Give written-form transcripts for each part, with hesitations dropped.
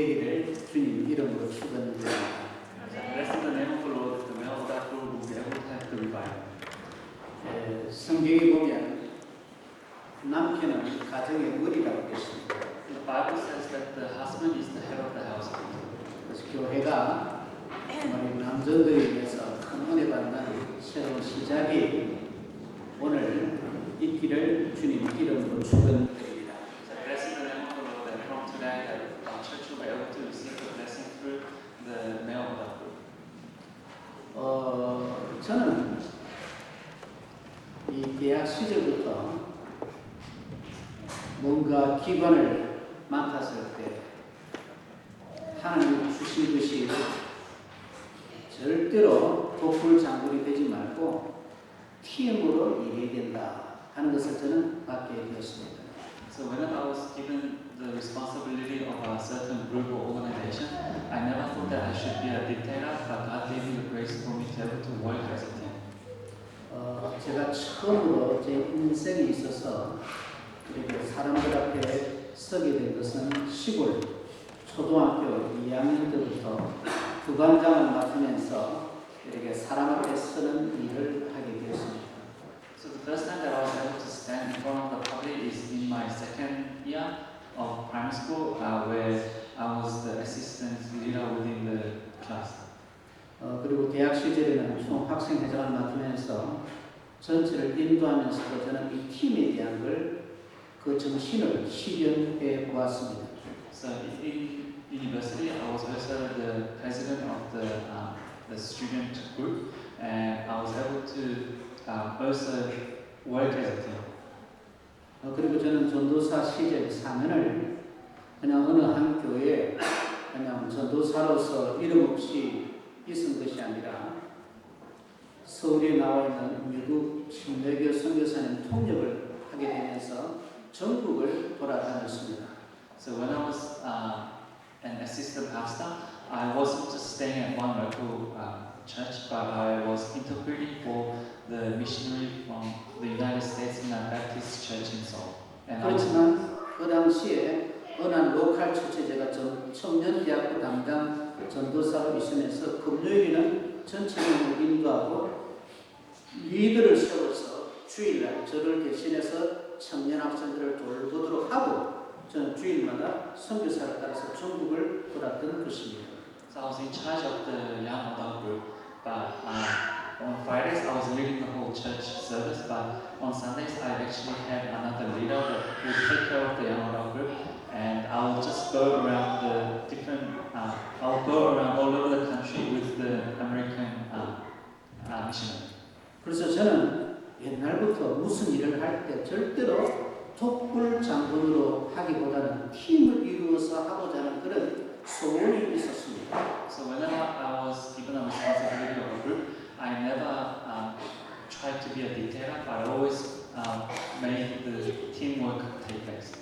되기를 주님 이름으로 축원드립니다. Blessed in the name of the Lord, the well of that Lord will be able to have the revival. 성경에 보면 남편은 가정의 머리라고 했습니다. The Bible says that the husband is the head of the household. 그래서 교회가 우리 남자들에 위해서 큰 은혜 받는 새로운 시작이 오늘 있기를 주님 이름으로 축원드립니다. So blessed in the name of the Lord, that from today that our church will be able to receive the blessing through the male of that Lord. 저는 이 대학 시절부터 뭔가 기관을 맡았을 때 하나님 주신 것이 절대로 독불 장군이 되지 말고 팀으로 일해야 된다 하는 것을 저는 받게 되었습니다. So whenever I was given the responsibility of a certain group or organization, I never thought that I should be a dictator, but God gave me the grace for me to be able to work as a team. 제가 처음으로 제 인생에 있어서 이렇게 사람들 앞에 서게 된 것은 시골 초등학교 2학년 때부터 부관장을 맡으면서 이렇게 사람 앞에 서는 일을 하게 되었습니다. So the first time that I was able to stand in front of the public is in my second year of primary school, where I was the assistant leader within the class. 그리고 대학 시절에는 총학생회장을 맡으면서 전체를 인도하면서도 저는 이 팀에 대한 그 정신을 실현해 보았습니다. So in university, I was also the president of the student group, and I was able to also work as a team. 그리고 저는 전도사 시절 4년을 그냥 어느 한 교회에 그냥 전도사로서 이름 없이 있은 것이 아니라 서울에 나와 있는 미국 침례교 선교사님 통역을 하게 되면서 전국을 돌아다녔습니다. So when I was an assistant pastor, I wasn't just staying at one local church, but I was interpreting for the missionary from the United States in a Baptist church in Seoul. And 그렇지만 그 당시에 어느 한 로컬 처치에 제가 청년대학교 담당 전도사로 있으면서 금요일에는 전체적으로 인도하고 리더를 세워서 주일날 저를 대신해서 청년 학생들을 돌보도록 하고 저는 주일마다 선교사를 따라서 전국을 돌았던 것입니다. So I was in charge of the young adult group, but on Fridays I was leading the whole church service, but on Sundays I actually had another leader that would take care of the young adult group, and I would just go around the different, I'll go around all over the country with the American missionary. 그래서 저는 옛날부터 무슨 일을 할 때 절대로 독불 장군으로 하기보다는 팀을 이루어서 하고자 하는 그런 소원이 있었습니다. So whenever I was given a responsibility of a group, I never tried to be a dictator, but I always made the teamwork take place.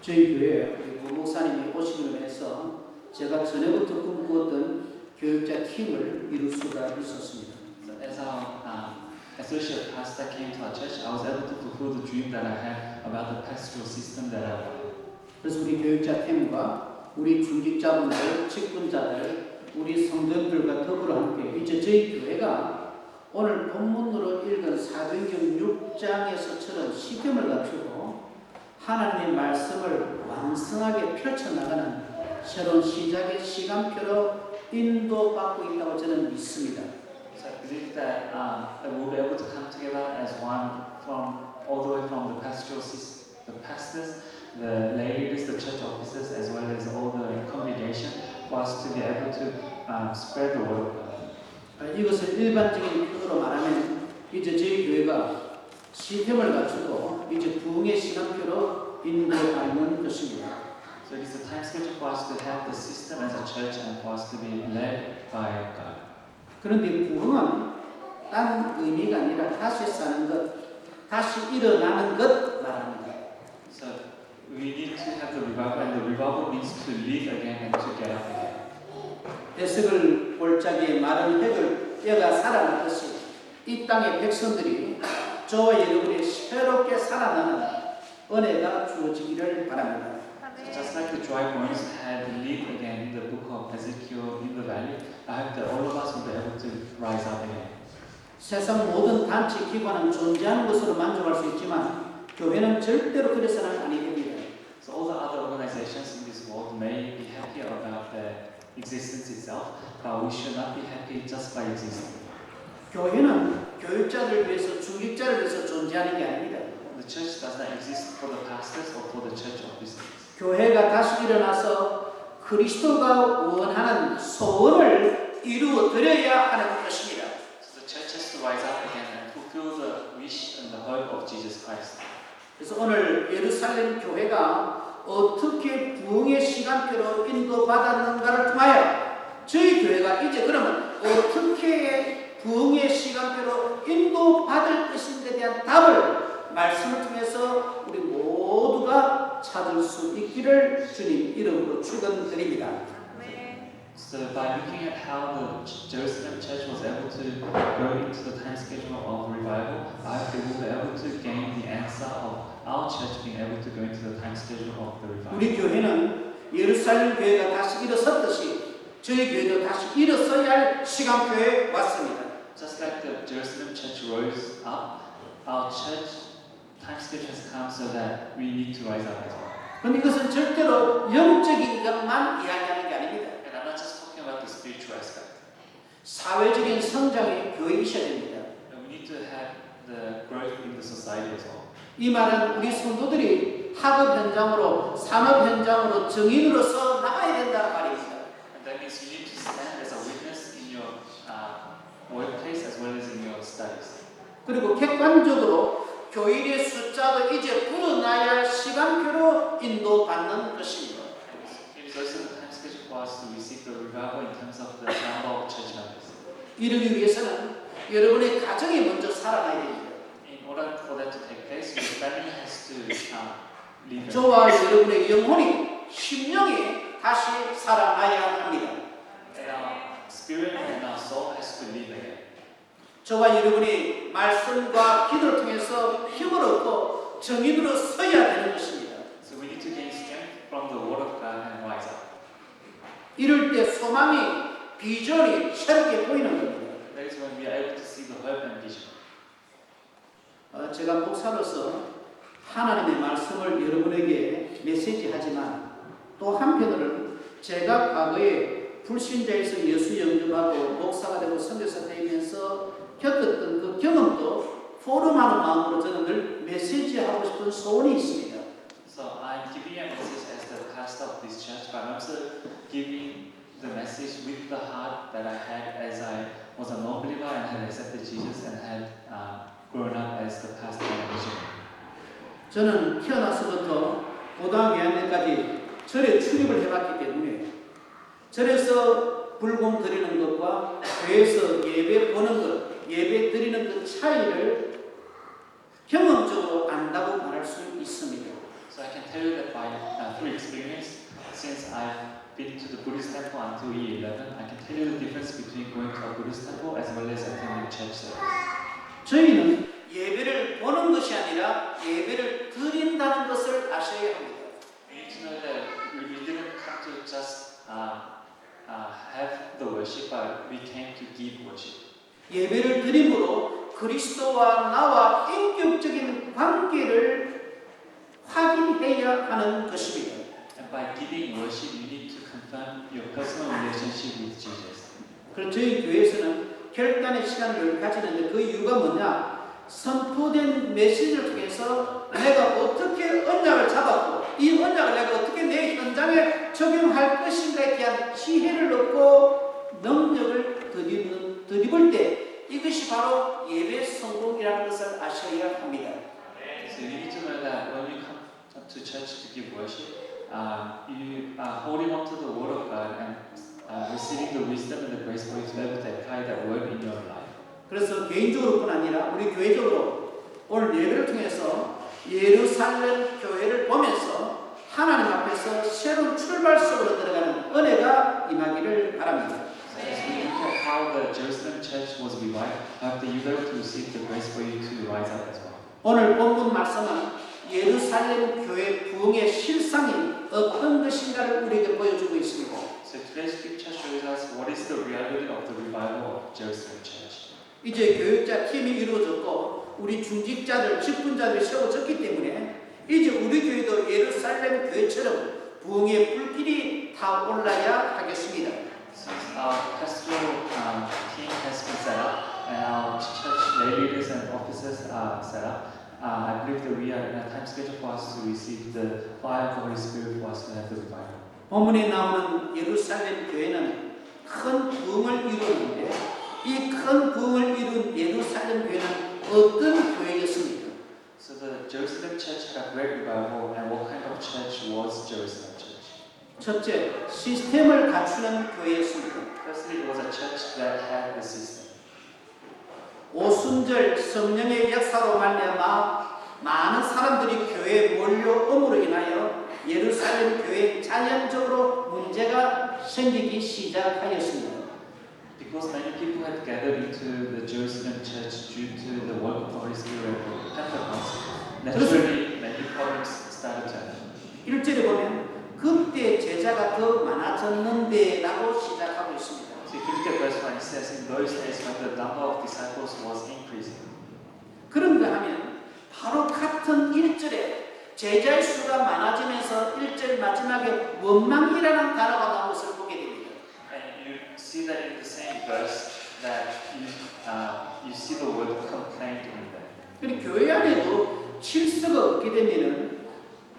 저희 교회에 우리 목사님이 오시기로 해서 제가 전에부터 꿈꾸었던 교육자 팀을 이룰 수가 있었습니다. So as our associate pastor came to our church, I was able to fulfill the dream that I had about the pastoral system that I wanted. 그래서 우리 교육자 팀과 우리 중직자분들, 직분자들, 우리 성도들과 더불어 함께 이제 저희 교회가 오늘 본문으로 읽은 사도행전 6장에서처럼 시스템을 갖추고 하나님의 말씀을 완성하게 펼쳐나가는 새로운 시작의 시간표로 인도받고 있다고 저는 믿습니다. So I believe that we'll be able to come together as one from all the way from the pastoral system, the pastors, the leaders, the church officers, as well as all the congregation, for us to be able to spread the word of God. 이것을 일반적인 표현으로 말하면 이제 저희 교회가 시스템을 갖추고 이제 부흥의 시간표로 인도하는 것입니다. So it is the time schedule for us to have the system as a church and for us to be led by God. 그런데 부흥은 딴 의미가 아니라 다시 사는 것, 다시 일어나는 것 말합니다. So we need to have the revival, and the revival means to live again and to get up again. 해석을 골짜기에 마른 흙을 떼가 살아나듯이 이 땅의 백성들이 저와 여러분이 새롭게 살아나는 은혜가 주어지기를 바랍니다. So just like the dry bones had lived again value, I hope that all of us will be able to rise up again. 세상 모든 단체 기관은 존재하는 것으로 만족할 수 있지만 교회는 절대로 그래서는 아니 됩니다. So all the other organizations in this world may be happy about their existence itself, but we should not be happy just by existing. 교회는 교육자를 위해서 중직자를 위해서 존재하는 게 아닙니다. The church does not exist for the pastors or for the church of business. 교회가 다시 일어나서 그리스도가 원하는 소원을 이루어 드려야 하는 것입니다. So the church has to rise up again and fulfill the wish and the hope of Jesus Christ. 그래서 오늘 예루살렘 교회가 어떻게 부흥의 시간표로 인도받았는가를 통하여 저희 교회가 이제 그러면 어떻게 부흥의 시간표로 인도받을 것인지에 대한 답을 말씀을 통해서 우리 모두가 찾을 수 있기를 주님 이름으로 축원드립니다. So by looking at how the Jerusalem church was able to go into the time schedule of revival, I hope we will be able to gain the answer of our church being able to go into the time schedule of the revival. 우리 교회는 예루살렘 교회가 다시 일어섰듯이 저희 교회도 다시 일어서야 할 시간표에 왔습니다. Just like the Jerusalem church rose up, our church time schedule has come so that we need to rise up as well. 그런데 이것은 절대로 영적인 것만 이야기하는 게 아닙니다. And I'm not just talking about the spiritual aspect. 사회적인 성장의 교회에 있어야 됩니다. And we need to have the growth in the society as well. 이 말은 우리 성도들이 학업 현장으로, 산업 현장으로, 증인으로서 나가야 된다는 말입니다. And that means you need to stand as a witness in your workplace as well as in your studies. 그리고 객관적으로 교일의 숫자도 이제 불어나야 할 시간표로 인도받는 것입니다. It is also the time schedule for us to receive the revival in terms of the number of church members. 이러기 위해서는 여러분의 가정이 먼저 살아나야 됩니다. In order for that to take place, your family has to live. 저와 여러분의 영혼이, 심령이 다시 살아나야 합니다. And our spirit and our soul has to live again. 저와 여러분이 말씀과 기도를 통해서 힘을 얻고 정인으로 서야 되는 것입니다. So we need to gain strength from the Word of God and rise up. 이럴 때 소망이, 비전이 새롭게 보이는 겁니다. That is when we are able to see the hope and vision. 제가 목사로서 하나님의 말씀을 여러분에게 메시지하지만 또 한편으로는 제가 과거에 불신자에서 예수 영접하고 목사가 되고 선교사 되면서 겪었던 그 경험도 포럼하는 마음으로 저는 늘 메시지하고 싶은 소원이 있습니다. So I'm giving a message as the pastor of this church, but I'm also giving the message with the heart that I had as I was a non-believer and had accepted Jesus and had grown up as the pastor and missionary. 저는 태어나서부터 고등학교 2학년까지 절에 출입을 해봤기 때문에 절에서 불공 드리는 것과 교회에서 예배 보는 것, 예배 드리는 그 차이를 경험적으로 안다고 말할 수 있습니다. So I can tell you that by through experience, since I've been to the Buddhist temple until year 11, I can tell you the difference between going to a Buddhist temple as well as attending church service. 저희는 예배를 보는 것이 아니라 예배를 드린다는 것을 아셔야 합니다. You need to know that we didn't come to just have the worship, but we came to give worship. 예배를 드림으로 그리스도와 나와 인격적인 관계를 확인해야 하는 것입니다. And by giving worship, you need to confirm your personal relationship with Jesus. 그래서 저희 교회에서는 결단의 시간을 가지는데 그 이유가 뭐냐? 선포된 메시지를 통해서 내가 어떻게 언약을 잡았고 이 언약을 내가 어떻게 내 현장에 적용할 것인가에 대한 지혜를 얻고 능력을 드리블 때 이것이 바로 예배 성공이라는 것을 아셔야 합니다. So you need to know that when you come to church to give worship, you are holding on to the Word of God and receiving the wisdom and the grace for you to be able to apply that word in your life. 그래서 개인적으로뿐 아니라 우리 교회적으로 오늘 예배를 통해서 예루살렘 교회를 보면서 하나님 앞에서 새로운 출발 속으로 들어가는 은혜가 임하기를 바랍니다. So as we look at how the Jerusalem church was revived, I hope that you will receive the grace for you to rise up as well. 오늘 본문 말씀은 예루살렘 교회 부흥의 실상이 어떤 것인가를 우리에게 보여주고 있습니다. So today's scripture shows us what is 이제 교육자 팀이 이루어졌고 우리 중직자들, 직분자들이 세워졌기 때문에 이제 우리 교회도 예루살렘 교회처럼 부흥의 불길이 타올라야 하겠습니다. Since our pastoral team has been set up and our church lay leaders and officers are set up, I believe that we are in a time schedule for us to receive the fire of the Holy Spirit for us to have the revival. 본문에 나오는 예루살렘 교회는 큰 부흥을 이루었는데 이 큰 부흥을 이룬 예루살렘 교회는 어떤 교회였습니까? So the Jerusalem church had a great revival, and what kind of church was Jerusalem church? 첫째, 시스템을 갖추는 교회였습니다. Firstly, it was a church that had the system. 오순절 성령의 역사로 말미암아 많은 사람들이 교회에 몰려옴으로 인하여 예루살렘 교회에 자연적으로 문제가 생기기 시작하였습니다. Because many people had gathered into the Jerusalem church due to the work of the Holy Spirit at Pentecost, naturally many problems started to happen. 1절에 보면 그때 제자가 더 많아졌는데 라고 시작하고 있습니다. So if you look at verse 1, it says, in those days when the number of disciples was increasing. 그런가 하면 바로 같은 1절에 제자의 수가 많아지면서 1절 마지막에 원망이라는 단어가 나온 것을 보게 됩니다. And you see that in the same verse that you see the word complaint in there. 그리고 교회 안에도 질서가 없게 되면은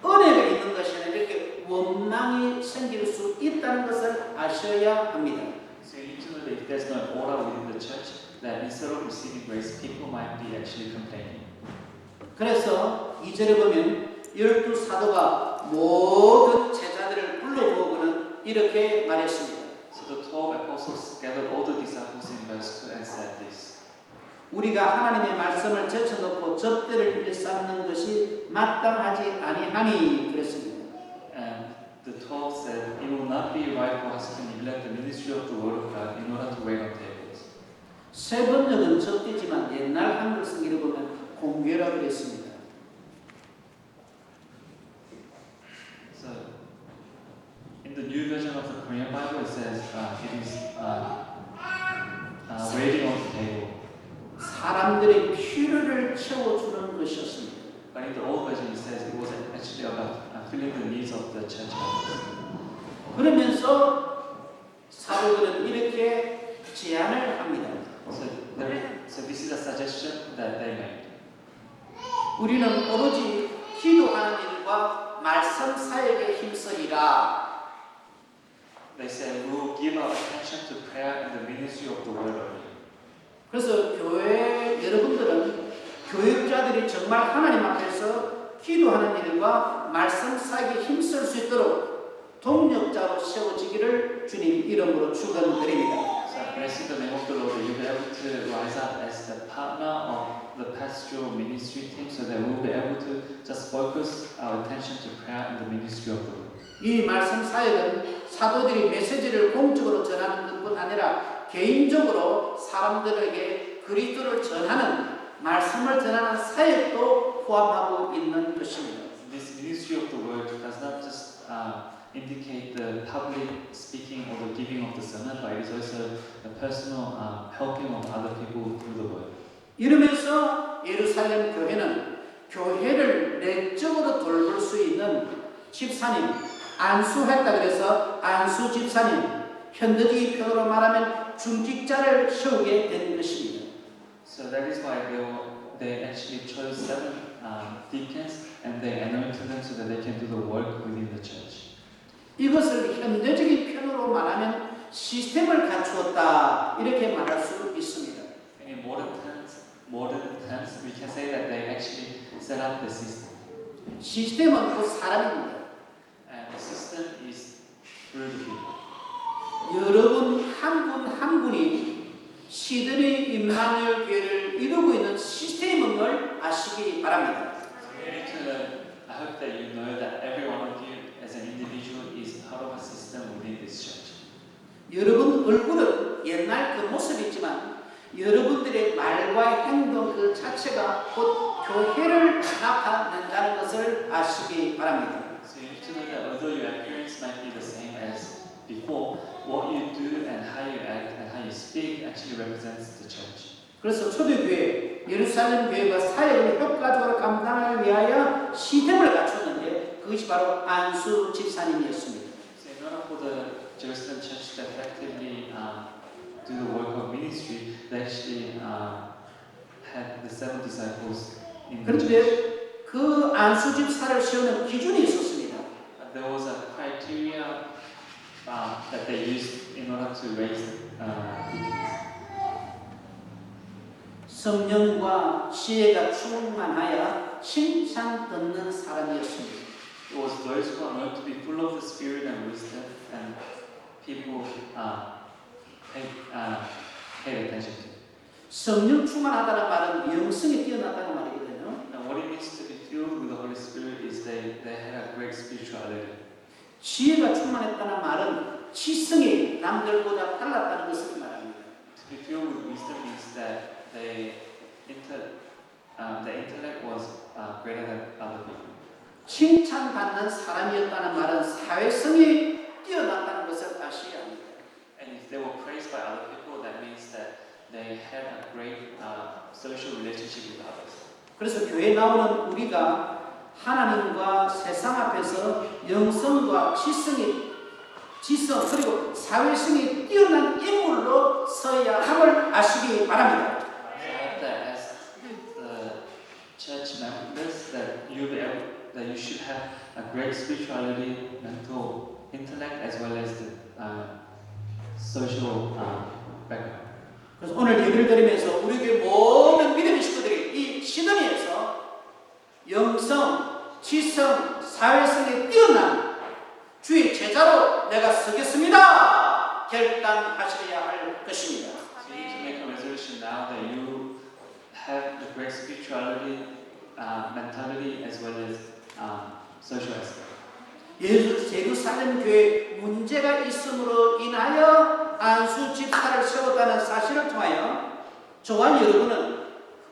은혜가 있는 것이 아니라 이렇게 원망이 생길 수 있다는 것을 아셔야 합니다. So you need to know that if there's no order within the church, that instead of receiving grace, people might be actually complaining. 그래서 2절에 보면 12 사도가 모든 제자들을 불러 모으고는 이렇게 말했습니다. So the 12 apostles gathered all the disciples in verse 2 and said this. 우리가 하나님의 말씀을 제쳐놓고 접대를 일삼는 것이 마땅하지 아니하니 그랬습니다. And the 12 said, it will not be right for us to neglect the ministry of the word of God in order to wait on tables. 세 번역은 접대지만 옛날 한글 성경을 보면 공개라 그랬습니다. So in the new version of the Korean Bible, it says it is waiting on the table. 사람들의 필요를 채워주는 것이었습니다. But in the old version, it says it was actually about filling the needs of the church members. 그러면서 사도들은 이렇게 제안을 합니다. So this is a suggestion that they made. 우리는 오로지 기도하는 일과 말씀 사역에 힘쓰리라. They said we will give our attention to prayer and the ministry of the word only. 그래서 교회 여러분들은 교육자들이 정말 하나님 앞에서 기도하는 일과 말씀 사역에 힘쓸 수 있도록 동력자로 세워지기를 주님 이름으로 축원드립니다. So I bless in the name of the Lord that you'll be able to rise up as the partner of the pastoral ministry team, so that we'll be able to just focus our attention to prayer and the ministry of the Lord. 이 말씀 사역은 사도들이 메시지를 공적으로 전하는 것뿐 아니라 개인적으로 사람들에게 그리스도를 전하는 말씀을 전하는 사역도 포함하고 있는 것입니다. This ministry of the word does not just indicate the public speaking or the giving of the sermon, but it is also the personal helping of other people through the word. 이러면서 예루살렘 교회는 교회를 내적으로 돌볼 수 있는 집사님, 안수했다 그래서 안수 집사님, 현대적인 표현으로 말하면 중직자를 세우게 된 것입니다. So that is why they actually chose 7 deacons and they anointed them so that they can do the work within the church. 이것을 현대적인 표현으로 말하면 시스템을 갖추었다 이렇게 말할 수 있습니다. And in modern terms, we can say that they actually set up the system. 시스템은 그 사람입니다. And the system is through the people. 여러분 한 분 한 분이 시드니 임마누엘 교회를 이루고 있는 시스템인 걸 아시기 바랍니다. So you need to learn. I hope that you know that every one of you, as an individual, is part of a system within this church. 여러분 얼굴은 옛날 그 모습이지만 여러분들의 말과 행동 그 자체가 곧 교회를 나타낸다는 것을 아시기 바랍니다. So you need to know that although your appearance might be the same as before, what you do and how you act and how you speak actually represents the church. 그래서 초대교회, 예루살렘 교회가 사역을 효과적으로 감당하기 위하여 시스템을 갖췄는데 그것이 바로 안수 집사님이었습니다. So in order for the Jerusalem church to effectively do the work of ministry, they actually had the 7 disciples in the church. 그런데 그 안수 집사를 세우는 기준이 있었습니다. There was a criteria that they used in order to raise deacons. 성령과 지혜가 충만하여 칭찬 듣는 사람이었습니다. It was those who are known to be full of the Spirit and wisdom, and people paid attention to. 성령 충만하다는 말은 영성이 뛰어나다는 말이거든요. Now, what it means to be filled with the Holy Spirit is they had a great spirituality. 지혜가 충만했다는 말은 지성이 남들보다 달랐다는 것을 말합니다. To be filled with wisdom means that the intellect was greater than other people. 칭찬받는 사람이었다는 말은 사회성이 뛰어났다는 것을 아셔야 합니다. And if they were praised by other people, that means that they had a great social relationship with others. 그래서 교회 나오는 우리가 하나님과 세상 앞에서 영성과 지성 그리고 사회성이 뛰어난 인물로 서야 함을 아시기 바랍니다. So I hope that as the church members, that you should have a great spirituality, mental intellect, as well as the social background. 그래서 오늘 예배를 드리면서 우리 교회 모든 믿음의 식구들이 이 시드니에서 영성, 지성, 사회성이 뛰어난 주의 제자로 내가 서겠습니다. 결단하셔야 할 것입니다. So you need to make a resolution now that you have the great spirituality, mentality, as well as social aspect. 예루살렘 교회에 문제가 있음으로 인하여 안수 집사를 세웠다는 사실을 통하여 저와 여러분은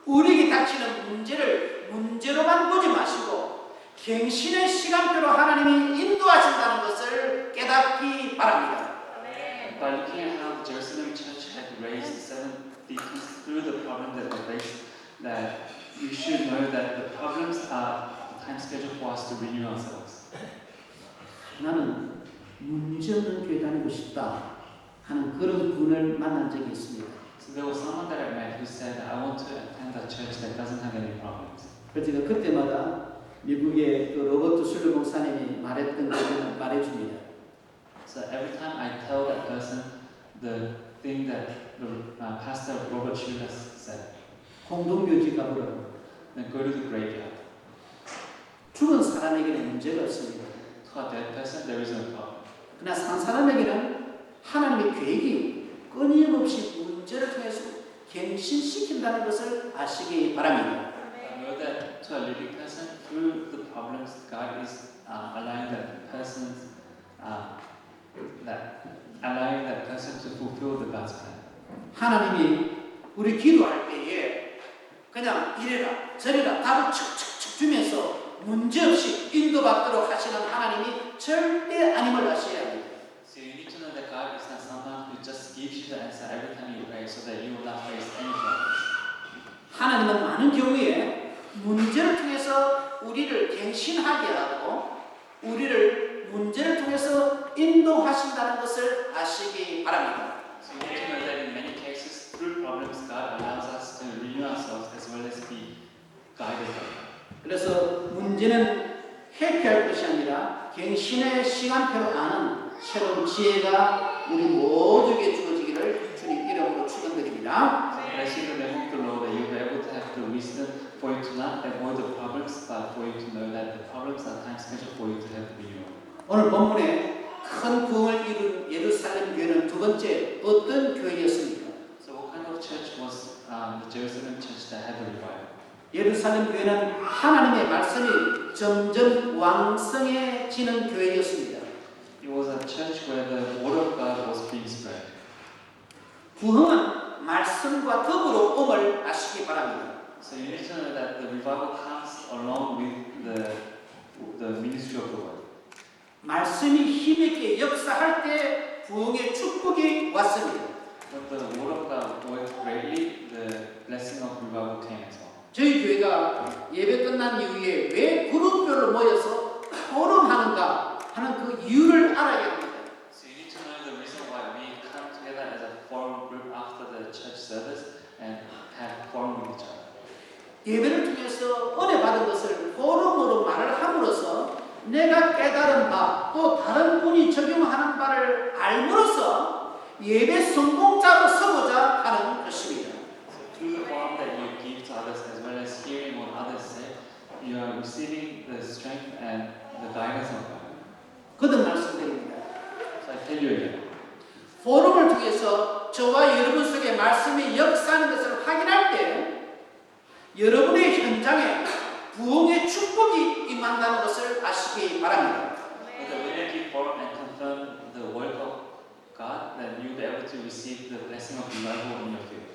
우리에게 닥치는 문제를 문제로만 보지 마시고 갱신의 시간표로 하나님이 인도하신다는 것을 깨닫기 바랍니다. By looking at how the Jerusalem church had raised 7 deacons through the problem that they faced, that you should know that the problems are the time schedule for us to renew ourselves. 나는 문제 없는 교회 다니고 싶다 하는 그런 분을 만난 적이 있습니다. So there was someone that I met who said, I want to attend a church that doesn't have any problems. 그래서 제가 그때마다 미국의 그 로버트 슐러 목사님이 말했던 것을 말해줍니다. So every time I tell that person the thing that the pastor Robert Schuller said, 공동묘지 가보라고. then go to the graveyard. 죽은 사람에게는 문제가 없습니다. To a dead person, there is no problem. 그러나 산 사람에게는 하나님의 계획이 끊임없이 문제를 통해서 갱신시킨다는 것을 아시기 바랍니다. I know that to a living person, through the problems, God is allowing that person to fulfill the God's plan. 하나님이 우리 기도할 때에 그냥 이래라 저래라 답을 척척척 주면서 문제없이 인도받도록 하시는 하나님이 절대 아님을 아셔야 합니다. So you need to know that God is not someone who just gives you the answer every time you pray, so that you will not face any problems. 하나님은 많은 경우에 문제를 통해서 우리를 갱신하게 하고 우리를 문제를 통해서 인도하신다는 것을 아시기 바랍니다. So you need to know that in many cases, through problems, God allows us to renew ourselves as well as be guided. 그래서 문제는 회피할 것이 아니라 갱신의 시간표를 아는 새로운 지혜가 우리 모두에게 주어지기를 주님 이름으로 축원드립니다. So bless you in the name of the Lord, that you'll be able to have the wisdom for you to not avoid the problems, but for you to know that the problems are time scheduled for you to have renewal. 오늘 본문에 큰 부흥을 이룬 예루살렘 교회는 두 번째 어떤 교회였습니까? So what kind of church was the Jerusalem church that had the revival? 예루살렘 교회는 하나님의 말씀이 점점 왕성해지는 교회였습니다. It was a church where the word of God was being spread. 부흥은 말씀과 더불어 옴을 아시기 바랍니다. So you need to know that the revival comes along with the ministry of the word. 말씀이 힘있게 역사할 때 부흥의 축복이 왔습니다. But the word of God worked greatly. The blessing of revival came as well. 저희 교회가 예배 끝난 이후에 왜 그룹별로 모여서 포럼하는가 하는 그 이유를 알아야 합니다. So you need to know the reason why we come together as a forum group after the church service and have forum with each other. 예배를 통해서 은혜 받은 것을 포럼으로 말을 함으로써 내가 깨달은 바 또 다른 분이 적용하는 바를 알므로써 예배 성공자로 서고자 하는 것입니다. So through the forum that you give to others as well as hearing what others say, you are receiving the strength and the guidance of God. 거듭 말씀드립니다. So I tell you again. 포럼을 통해서 저와 여러분 속에 말씀이 역사하는 것을 확인할 때 여러분의 현장에 부흥의 축복이 임한다는 것을 아시기 바랍니다. But when you give forum and confirm the work of God, then you'll be able to receive the blessing of revival in your field.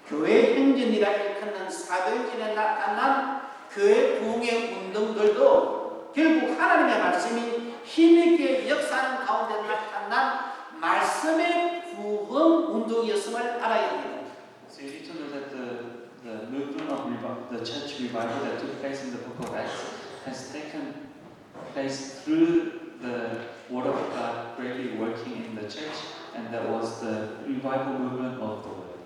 교회 행진이라 일컫는 사도행전에 나타난 교회 부흥의 운동들도 결국 하나님의 말씀이 힘있게 역사하는 가운데 나타난 말씀의 부흥 운동이었음을 알아야 합니다. So you need to know that the movement of the church revival that took place in the book of Acts has taken place through the Word of God greatly working in the church, and that was the revival movement of the Word.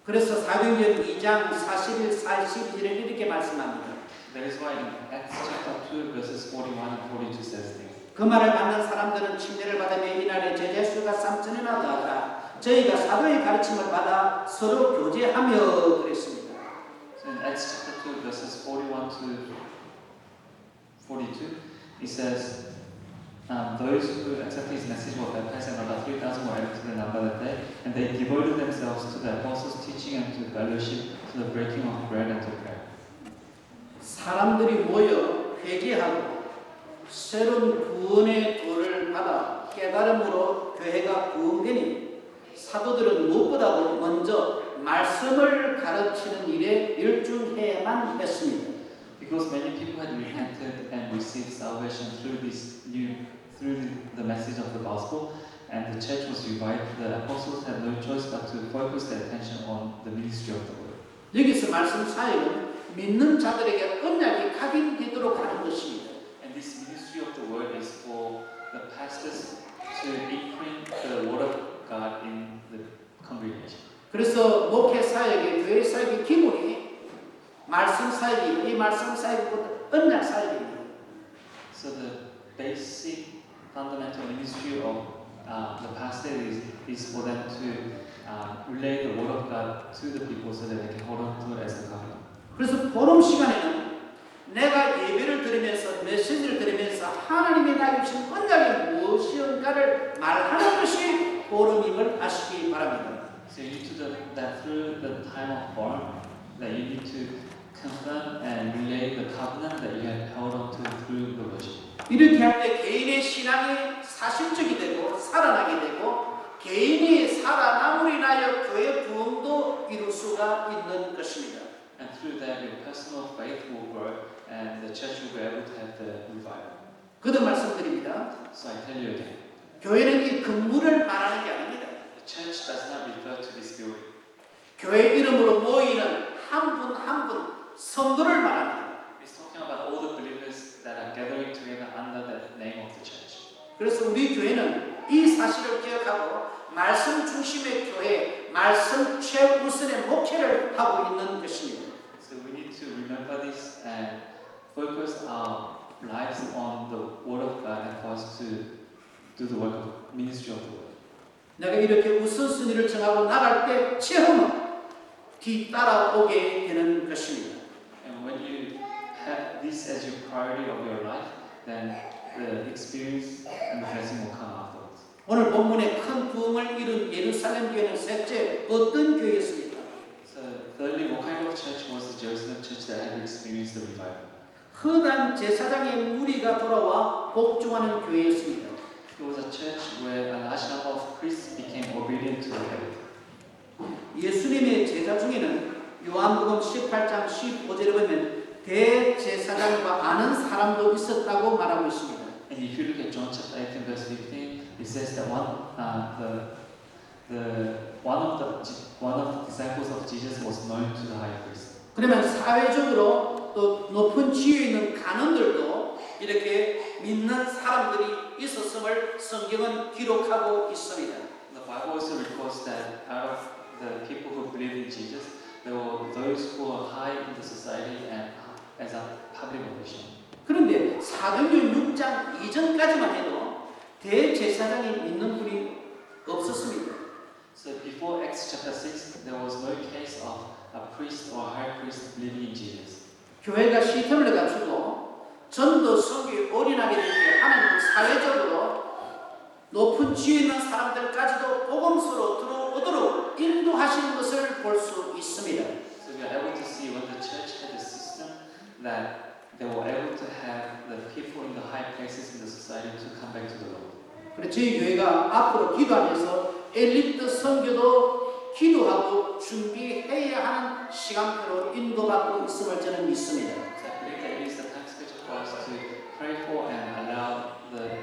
그래서 사도행전 2장 41, 42절에 이렇게 말씀합니다. That is why in Acts chapter 2 verses 41 and 42 says this. 그 말을 받는 사람들은 침례를 받으며 이날에 제자 수가 3,000이나 더하더라. 저희가 사도의 가르침을 받아 서로 교제하며 그랬습니다. So in Acts chapter 2 verses 41 to 42, it says, those who accepted his message were baptized, and about 3,000 were added to the number that day, and they devoted themselves to the apostles' teaching and to fellowship, to the breaking of bread and to prayer. 사람들이 모여 회개하고 새로운 구원의 도를 받아 깨달음으로 교회가 구원되니 사도들은 무엇보다도 먼저 말씀을 가르치는 일에 열중해야만 했습니다. Because many people had repented and received salvation through the message of the gospel, and the church was revived, the apostles had no choice but to focus their attention on the ministry of the word. 여기서 말씀 사역은 믿는 자들에게 언약이 각인되도록 하는 것입니다. And this ministry of the word is for the pastors to imprint the word of God in the congregation. 그래서 목회 사역의 교회 사역의 기본이 말씀 사역이고 이 말씀 사역보다 언약 사역입니다. So the basic fundamental ministry of the pastor is for them to relay the word of God to the people so that they can hold on to it as a covenant. 그래서 포럼 시간에는 내가 예배를 들으면서 메시지를 들으면서 하나님이 나에게 주신 언약이 무엇인가를 말하는 것이 포럼임을 아시기 바랍니다. So you need to do that through the time of forum, that you need to confirm and relay the covenant that you have held on to through the worship. 이렇게 할 때 개인의 신앙이 사실적이 되고 살아나게 되고 개인이 살아남으로 인하여 교회 부흥도 이룰 수가 있는 것입니다. And through that, your personal faith will grow, and the church will be able to have the revival. 거듭 말씀드립니다. So I tell you again, 교회는 이 건물을 말하는 게 아닙니다. the church does not refer to this building. 교회 이름으로 모이는 한 분 한 분 성도를 말합니다. It's talking about all the believers that are gathering together under the name of the church. 그래서 우리 교회는 이 사실을 기억하고 말씀 중심의 교회, 말씀 최우선의 목회를 하고 있는 것입니다. So we need to remember this and focus our lives on the Word of God and for us to do the work of ministry of the Word. 내가 이렇게 우선순위를 정하고 나갈 때 체험은 뒤따라오게 되는 것입니다. And when you have this as your priority of your life, then the experience and the blessing will come afterwards. 오늘 본문에 큰 부흥을 이룬 예루살렘 교회는 셋째 어떤 교회였습니까? So thirdly, what kind of church was the Jerusalem church that had experienced the revival? 흔한 제사장의 무리가 돌아와 복종하는 교회였습니다. It was a church where a large number of priests became obedient to the head. 예수님의 제자 중에는 요한복음 18장 15절에 보면 대제사장과 아는 사람도 있었다고 말하고 있습니다. And if you look at John chapter 18 verse 15, it says that one of the disciples of Jesus was known to the high priest. 그러면 사회적으로 또 높은 지위에 있는 간원들도 이렇게 믿는 사람들이 있었음을 성경은 기록하고 있습니다. The Bible also records that out of the people who believed in Jesus, there were those who were high in the society and as a public official. 그런데 사도행전 6장 이전까지만 해도 대제사장이 믿는 분이 없었습니다. So before Acts chapter 6, there was no case of a priest or high priest believing in Jesus. 교회가 시스템을 갖추고 전도 선교에 올인하게 될 때 하나님은 사회적으로 높은 지위 있는 사람들까지도 복음서로 들어오도록 인도하시는 것을 볼 수 있습니다. So we are able to see when the church had a system that they were able to have the people in the high places in the society to come back to the Lord. 그래서 저희 교회가 앞으로 기도하면서 엘리트 선교도 기도하고 준비해야 하는 시간표로 인도받고 있음을 저는 믿습니다. So I believe that it is the time schedule for us to pray for and allow the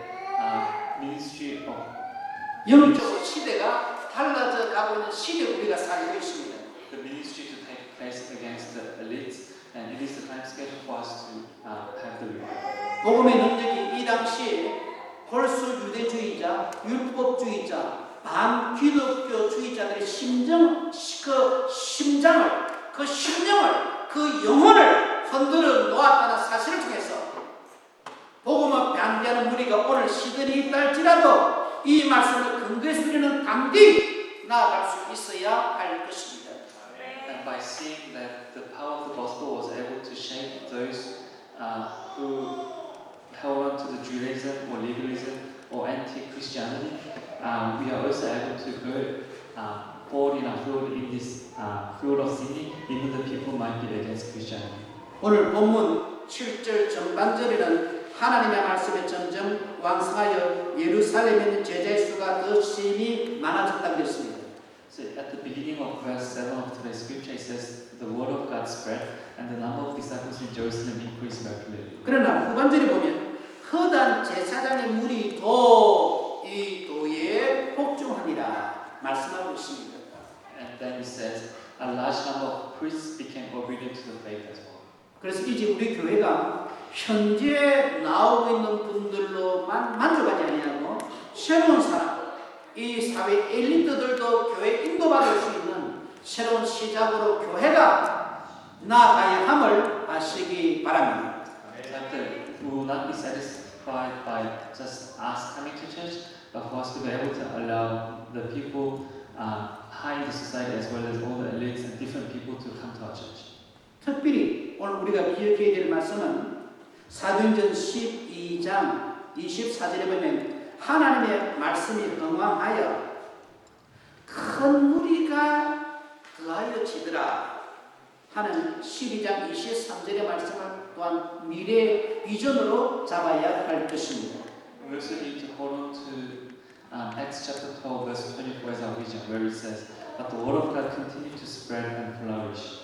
ministry of 영적으로 시대가 달라져 가고 있는 시대에 우리가 살고 있습니다. the ministry to take place against the elites, and it is the time schedule for us to have the revival. 복음의 능력이 이 당시에 골수 유대주의자, 율법주의자, 반기독교주의자들의 심령을, 그 영혼을 흔들어 놓았다는 사실을 통해서 복음을 반대하는 무리가 오늘 시대에 있다 할지라도 이 말씀을 근거해서 우리는 담대히 나아갈 수 있어야 할 것입니다. And by seeing that the power of the gospel was able to shape those who held on to the Judaism or legalism or anti-Christianity, we are also able to go forward in our field in this field of sinning, even the people might be against Christianity. 오늘 본문 7절 전반절에는 하나님의 말씀에 점점 왕성하여 예루살렘에 있는 제자의 수가 더 심히 많아졌다고 했습니다. So at the beginning of verse 7 of today's scripture, it says, the word of God spread, and the number of disciples in Jerusalem increased rapidly. 그러나 후반절에 보면 허다한 제사장의 무리도 이 도에 복종하니라 말씀하고 있습니다. And then it says, a large number of priests became obedient to the faith as well. 그래서 이제 우리 교회가 현재 나오고 있는 분들로만 만족하지 아니하고 새로운 사람, 이 사회 엘리트들도 교회 인도받을 수 있는 새로운 시작으로 교회가 나아가야 함을 아시기 바랍니다. We will not be satisfied by just us coming to church, but for us to be able to allow the people high in the society as well as all the elites and different people to come to our church. 특별히 오늘 우리가 기억해야 될 말씀은 사도행전 12장 24절에 보면 하나님의 말씀이 흥왕하여 큰 무리가 더하여 지더라 하는 12장 23절의 말씀을 또한 미래 비전으로 잡아야 할 것입니다. We also need to hold on to Acts chapter 12 verse 24 as our vision, where it says, "But the word of God continued to spread and flourish."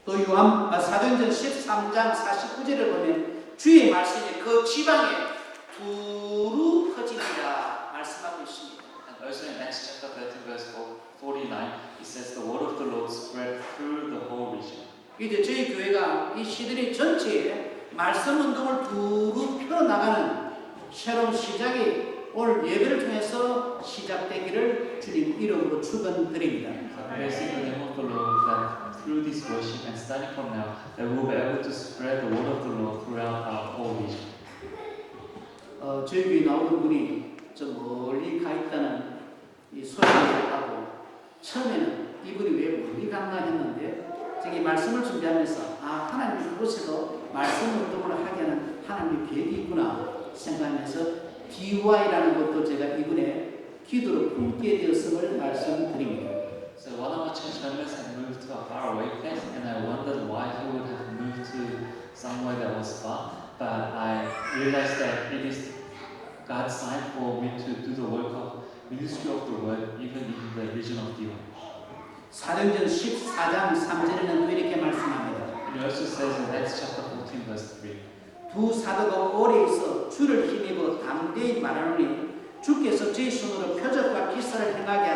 또 사도행전 13장 49절을 보면 주의 말씀이 그 지방에 두루 퍼지니라 말씀하고 있습니다. And also in Acts chapter 13 verse 49, it says, "The word of the Lord spread through the whole region." 이제 저희 교회가 이 시대의 전체에 말씀 운동을 두루 펴나가는 새로운 시작이 오늘 예배를 통해서 시작되기를 주님 이름으로 축원드립니다. We are seeing the name of the Lord that through this worship and starting from now, that we will be able to spread the word of the Lord throughout our whole region. 저희 교회 나오는 분이 좀 멀리 가 있다는 이 소식을 하고 처음에는 이분이 왜 멀리 갔나 했는데 저기 말씀을 준비하면서 하나님이 그곳에도 말씀 운동을 하게 하는 하나님의 계획이 있구나 생각하면서 DY라는 것도 제가 이분의 기도로 품게 되었음을 말씀드립니다. So one of our church members had moved to a faraway place, and I wondered why he would have moved to somewhere that was far. But I realized that it is God's sign for me to do the work of ministry of the word, even in the region of Dion. 사도행전 14장 3절에는 또 이렇게 말씀합니다. And it also says in Acts chapter 14, verse 3. 두 사도가 오래 있어 주를 힘입어 담대히 말하노니 주께서 제 손으로 표적과 기사를 행하게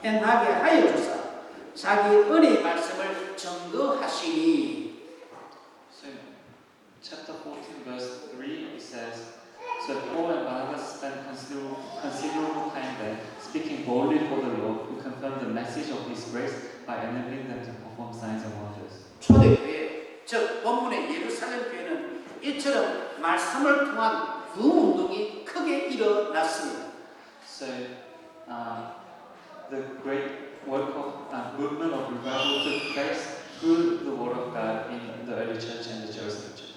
하여 주사 자기 은혜의 말씀을 증거하시니. So in chapter 14 verse 3 it says, So Paul and Barnabas spent considerable time there, speaking boldly for the Lord, who confirmed the message of His grace by enabling them to perform signs and wonders. 초대교회, 즉 본문의 예루살렘 교회는 이처럼 말씀을 통한 부흥운동이 크게 일어났습니다. So the great work of movement of revival took place through the Word of God in the early church and the Jerusalem church.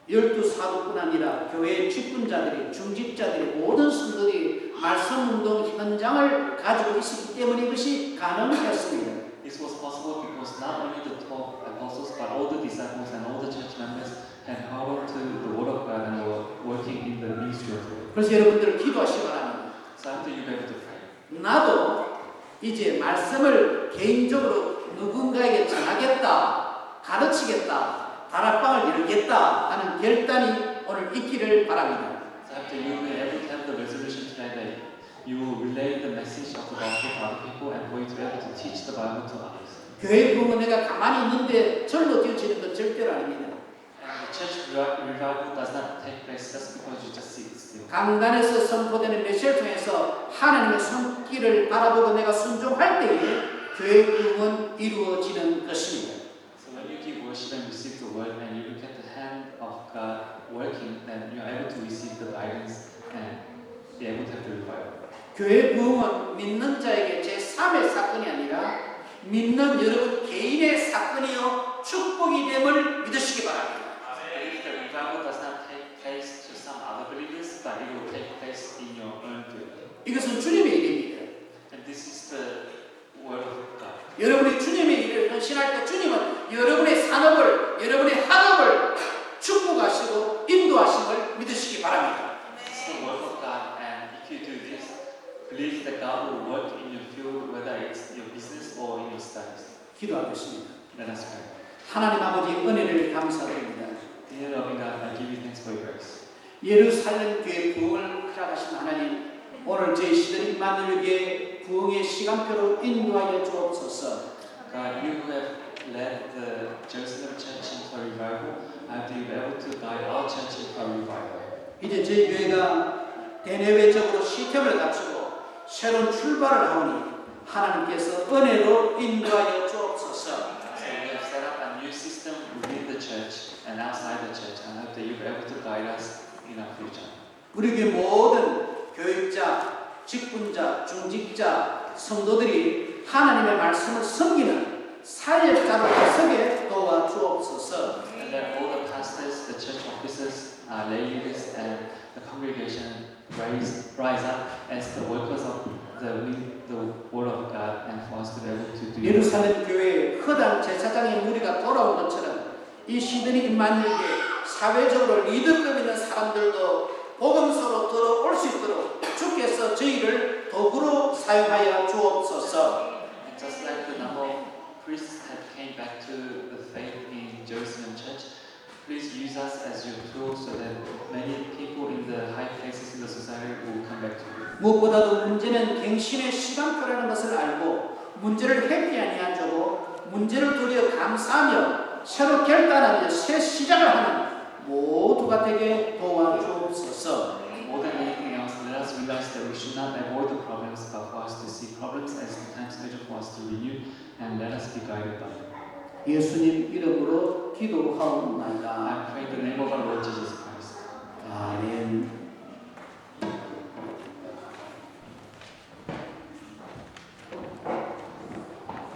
12 사도뿐 아니라 교회의 직분자들이, 중직자들이, 모든 성도들이 말씀운동 현장을 가지고 있었기 때문에 이것이 가능했습니다. This was possible because not only the 12 apostles but all the disciples and all the church members had held to the Word of God and were working in the ministry of the Word. 그래서 여러분들 기도하시기 바랍니다. So after you be able to pray, 나도 이제 말씀을 개인적으로 누군가에게 전하겠다, 가르치겠다, 다락방을 열겠다 하는 결단이 오늘 있기를 바랍니다. so after you be able to have the resolution today that you will relay the message of the gospel to other people and for you to be able to teach the Bible to others. 교회 부흥은 내가 가만히 있는데 절로 뛰어지는 건 절대로 아닙니다. And the church revival does not take place just because you just sit still. 강단에서 선포되는 메시지를 통해서 하나님의 손길을 바라보고 내가 순종할 때에 교회 부흥은 이루어지는 것입니다. So when you give worship and receive the word and you look at the hand of God working, then you are able to receive the guidance and be able to have the revival. 교회 부흥은 믿는 자에게 제3의 사건이 아니라 믿는 여러분 개인의 사건이요 축복이 됨을 믿으시기 바랍니다. If the revival does not take place to some other believers, but it will take place in your own field. 이것은 주님의 일입니다. And this is the word of God. 여러분이 주님의 일을 헌신할 때 주님은 여러분의 산업을, 여러분의 학업을 축복하시고 인도하심을 믿으시기 바랍니다. It's the word of God, and if you do this, believe that God will work in your field, whether it's your business or in your studies. 기도하겠습니다. Let us pray. 하나님 아버지 은혜를 감사드립니다. Dear loving God, I give you thanks for your grace. 예루살렘 교회 부흥을 허락하신 하나님, 오늘 저희 시들 임마누엘교회 부흥의 시간표로 인도하여 주옵소서. God, you who have led the Jerusalem church into a revival, I pray you be able to guide our church into a revival. 이제 저희 교회가 대내외적으로 시스템을 갖추고 새로운 출발을 하오니 하나님께서 은혜로 인도하여 주옵소서. So we have set up a new system within the church and outside the church, and I hope that you be able to guide us in our future. 우리 교회 모든 교육자, 직분자, 중직자, 성도들이 하나님의 말씀을 섬기는 사역자로 서게 도와주옵소서. And that all the pastors, the church officers, lay leaders, and the congregation rise up as the workers of the word of God, and for us to be able to do. 예루살렘 교회의 허당 제사장의 무리가 돌아온 것처럼 이 시드니 임마누엘교회 사회적으로 리더급 있는 사람들도 복음서로 들어올 수 있도록 주께서 저희를 도구로 사용하여 주옵소서. And just like the number of priests have came back to the faith in Jerusalem church, please use us as your tool so that many people in the high places in the society will come back to you. 무엇보다도 문제는 갱신의 시간표라는 것을 알고 문제를 회피 아니하고 문제를 도리어 감사하며 새로 결단하며 새 시작을 하는 모두가 되게 도와주옵소서. More than anything else, let us realize that we should not avoid the problems, but for us to see problems as the time schedule for us to renew, and let us be guided by it. 예수님 이름으로 기도하옵나이다. I pray in the name of our Lord Jesus Christ. 아멘.